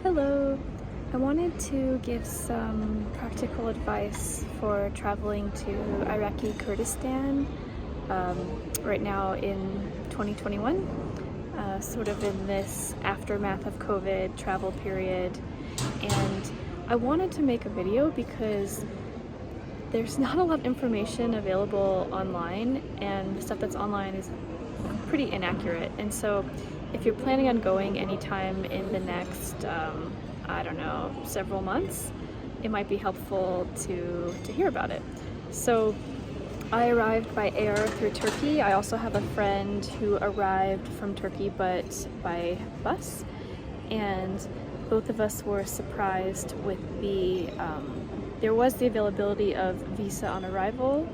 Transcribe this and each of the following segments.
Hello. I wanted to give some practical advice for traveling to Iraqi Kurdistan right now in 2021, sort of in this aftermath of COVID travel period. And I wanted to make a video because there's not a lot of information available online, and the stuff that's online is pretty inaccurate. And so if you're planning on going anytime in the next, I don't know, several months, it might be helpful to hear about it. So I arrived by air through Turkey. I also have a friend who arrived from Turkey but by bus, and both of us were surprised with there was the availability of visa on arrival,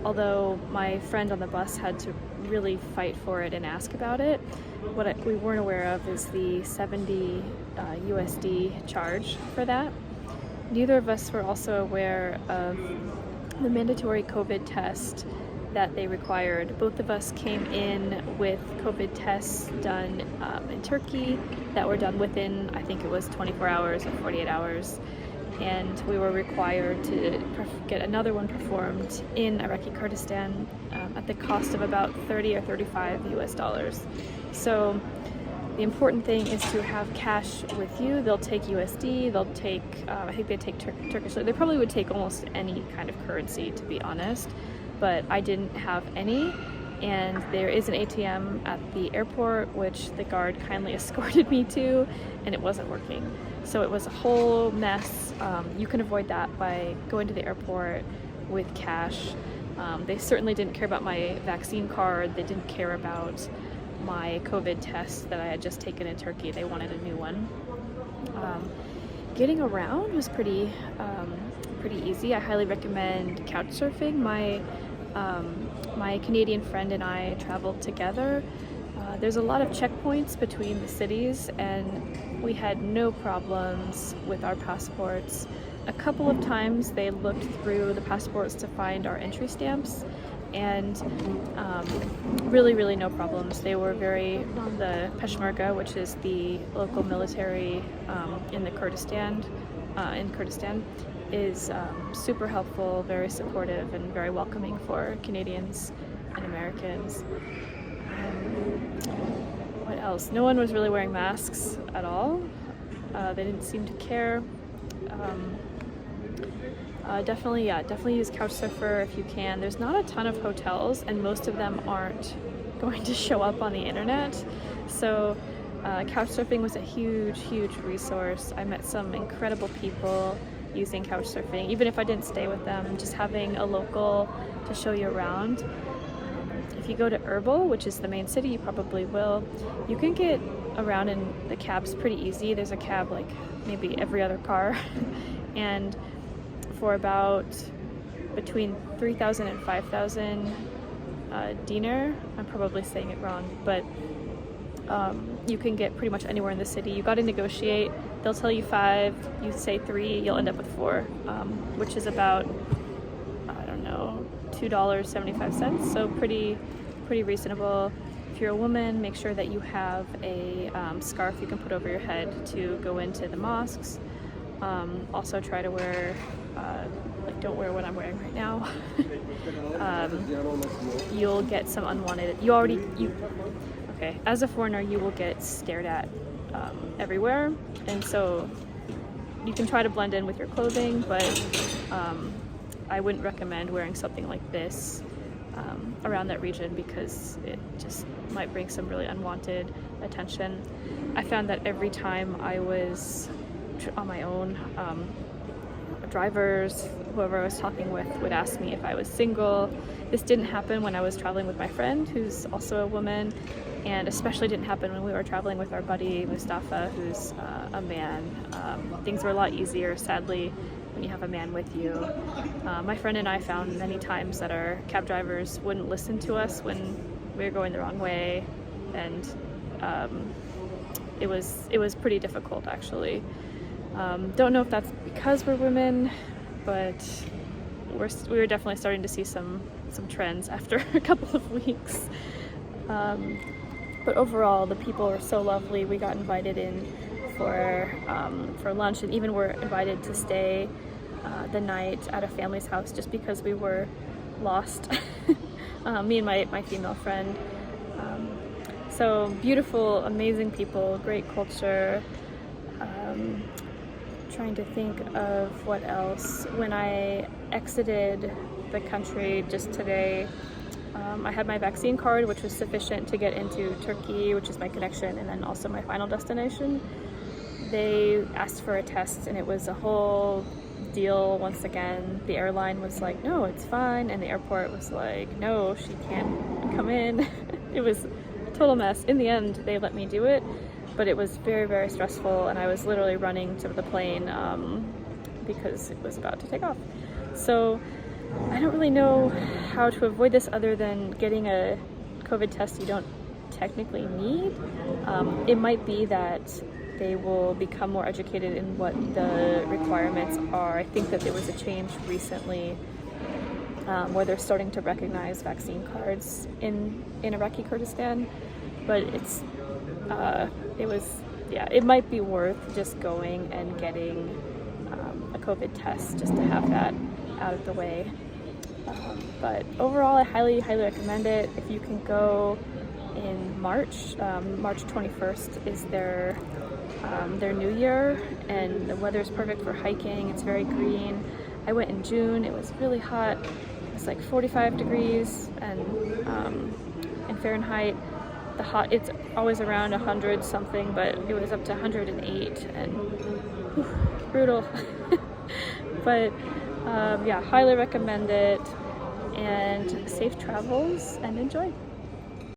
although my friend on the bus had to really fight for it and ask about it. What we weren't aware of is the 70 USD charge for that. Neither of us were also aware of the mandatory COVID test that they required. Both of us came in with COVID tests done in Turkey that were done within, I think it was 24 hours or 48 hours. And we were required to get another one performed in Iraqi Kurdistan at the cost of about 30 or 35 US dollars. So the important thing is to have cash with you. They'll take USD, they'll take, I think they take Turkish, they probably would take almost any kind of currency, to be honest, but I didn't have any. And there is an ATM at the airport, which the guard kindly escorted me to, and it wasn't working. So it was a whole mess. You can avoid that by going to the airport with cash. They certainly didn't care about my vaccine card. They didn't care about my COVID test that I had just taken in Turkey. They wanted a new one. Getting around was pretty easy. I highly recommend couch surfing. My Canadian friend and I traveled together. There's a lot of checkpoints between the cities, and we had no problems with our passports. A couple of times they looked through the passports to find our entry stamps, and really no problems. They were the Peshmerga, which is the local military in Kurdistan, is super helpful, very supportive, and very welcoming for Canadians and Americans. What else? No one was really wearing masks at all. They didn't seem to care. Definitely use Couchsurfer if you can. There's not a ton of hotels, and most of them aren't going to show up on the internet. So Couchsurfing was a huge resource. I met some incredible people using Couchsurfing, even if I didn't stay with them, just having a local to show you around. If you go to Erbil, which is the main city, you probably will, you can get around in the cabs pretty easy. There's a cab like maybe every other car. And for about between 3,000 and 5,000 dinar, I'm probably saying it wrong, but you can get pretty much anywhere in the city. You got to negotiate. They'll tell you 5, you say 3, you'll end up with 4, which is about, I don't know, $2.75. So pretty reasonable. If you're a woman, make sure that you have a scarf you can put over your head to go into the mosques. Also try to wear, don't wear what I'm wearing right now. You'll get some unwanted, okay, as a foreigner, you will get stared at everywhere, and so you can try to blend in with your clothing, but I wouldn't recommend wearing something like this around that region because it just might bring some really unwanted attention. I found that every time I was on my own, drivers, whoever I was talking with, would ask me if I was single. This didn't happen when I was traveling with my friend, who's also a woman, and especially didn't happen when we were traveling with our buddy Mustafa, who's a man. Things were a lot easier, sadly, when you have a man with you. My friend and I found many times that our cab drivers wouldn't listen to us when we were going the wrong way, and it was pretty difficult, actually. Don't know if that's because we're women, but we were definitely starting to see some trends after a couple of weeks. But overall, the people were so lovely. We got invited in for lunch, and even were invited to stay the night at a family's house just because we were lost. Me and my female friend. So beautiful, amazing people, great culture. Trying to think of what else. When I exited the country just today, I had my vaccine card, which was sufficient to get into Turkey, which is my connection, and then also my final destination. They asked for a test, and it was a whole deal once again. The airline was like, no, it's fine, and the airport was like, no, she can't come in. It was a total mess. In the end, they let me do it, but it was very, very stressful, and I was literally running to the plane because it was about to take off. So I don't really know how to avoid this other than getting a COVID test you don't technically need. It might be that they will become more educated in what the requirements are. I think that there was a change recently where they're starting to recognize vaccine cards in Iraqi Kurdistan, but it might be worth just going and getting a COVID test just to have that out of the way. But overall, I highly recommend it. If you can go in March 21st is their new year, and the weather is perfect for hiking. It's very green. I went in June. It was really hot. It was like 45 degrees, and in Fahrenheit, it's always around 100 something, but it was up to 108, and whew, brutal. But yeah, highly recommend it, and safe travels and enjoy.